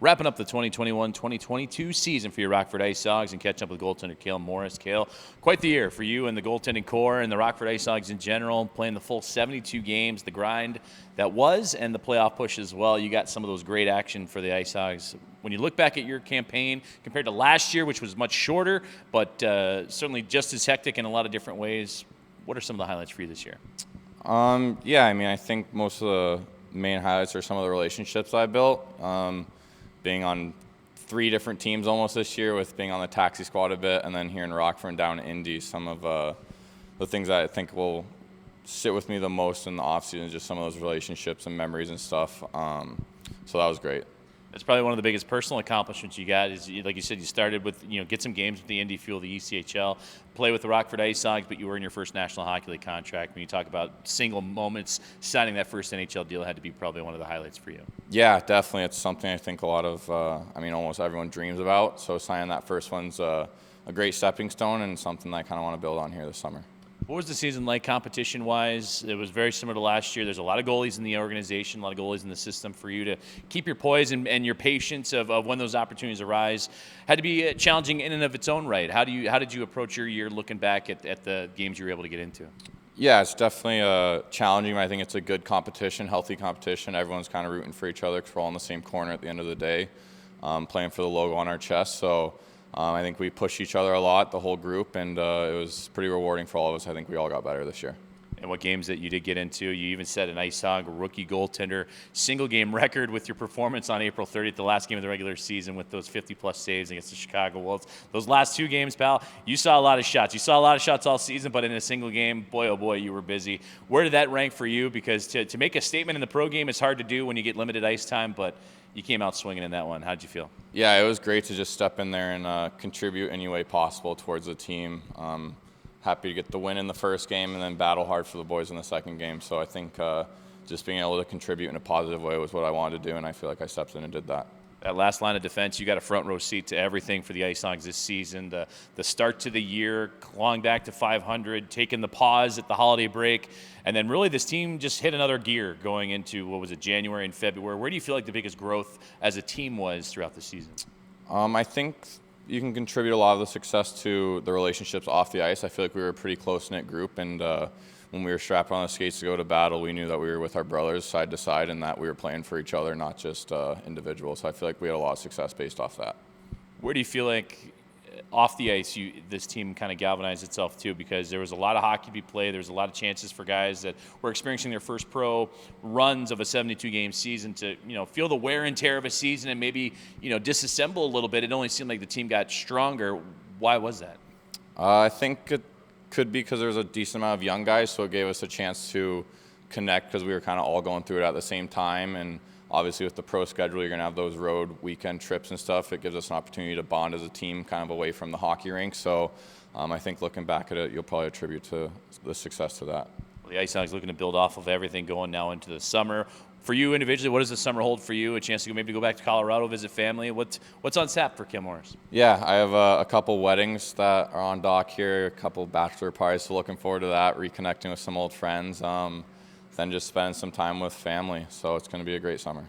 Wrapping up the 2021-2022 season for your Rockford IceHogs and catching up with goaltender Cale Morris. Cale, quite the year for you and the goaltending core and the Rockford IceHogs in general, playing the full 72 games, the grind that was, and the playoff push as well. You got some of those great action for the IceHogs. When you look back at your campaign compared to last year, which was much shorter, but certainly just as hectic in a lot of different ways, what are some of the highlights for you this year? Yeah, I mean, I think most of the main highlights are some of the relationships I built. Being on 3 different teams almost this year, with being on the taxi squad a bit, and then here in Rockford and down in Indy, some of the things that I think will sit with me the most in the offseason, just some of those relationships and memories and stuff. So that was great. That's probably one of the biggest personal accomplishments you got is, like you said, you started with, get some games with the Indy Fuel, the ECHL, play with the Rockford IceHogs, but you were in your first National Hockey League contract. When you talk about single moments, signing that first NHL deal had to be probably one of the highlights for you. Yeah, definitely. It's something I think a lot of, almost everyone dreams about. So signing that first one's a great stepping stone and something that I kind of want to build on here this summer. What was the season like competition-wise? It was very similar to last year. There's a lot of goalies in the organization, a lot of goalies in the system. For you to keep your poise and your patience of when those opportunities arise had to be challenging in and of its own right. How did you approach your year looking back at the games you were able to get into? Yeah, it's definitely challenging. I think it's a good competition, healthy competition. Everyone's kind of rooting for each other because we're all in the same corner at the end of the day, playing for the logo on our chest. So I think we pushed each other a lot, the whole group, and it was pretty rewarding for all of us. I think we all got better this year. And what games that you did get into, you even set an IceHog rookie goaltender single-game record with your performance on April 30th, the last game of the regular season, with those 50-plus saves against the Chicago Wolves. Those last 2 games, pal, you saw a lot of shots. You saw a lot of shots all season, but in a single game, boy, oh boy, you were busy. Where did that rank for you? Because to make a statement in the pro game is hard to do when you get limited ice time, but you came out swinging in that one. How'd you feel? Yeah, it was great to just step in there and contribute any way possible towards the team. Happy to get the win in the first game and then battle hard for the boys in the second game. So I think just being able to contribute in a positive way was what I wanted to do, and I feel like I stepped in and did that. That last line of defense, you got a front row seat to everything for the IceHogs this season. The start to the year, clawing back to 500, taking the pause at the holiday break, and then really this team just hit another gear going into, January and February. Where do you feel like the biggest growth as a team was throughout the season? I think you can contribute a lot of the success to the relationships off the ice. I feel like we were a pretty close-knit group, and when we were strapped on the skates to go to battle, we knew that we were with our brothers side to side and that we were playing for each other, not just individuals. So I feel like we had a lot of success based off that. Where do you feel like off the ice this team kind of galvanized itself too? Because there was a lot of hockey to be played. There was a lot of chances for guys that were experiencing their first pro runs of a 72-game season to feel the wear and tear of a season and maybe disassemble a little bit. It only seemed like the team got stronger. Why was that? I think it could be because there was a decent amount of young guys, so it gave us a chance to connect because we were kind of all going through it at the same time. And obviously with the pro schedule, you're going to have those road weekend trips and stuff. It gives us an opportunity to bond as a team kind of away from the hockey rink. So I think looking back at it, you'll probably attribute to the success to that. Well, the IceHogs looking to build off of everything going now into the summer. For you individually, what does the summer hold for you? A chance to maybe go back to Colorado, visit family? What's on tap for Cale Morris? Yeah, I have a couple weddings that are on dock here, a couple bachelor parties, so looking forward to that, reconnecting with some old friends, then just spending some time with family. So it's going to be a great summer.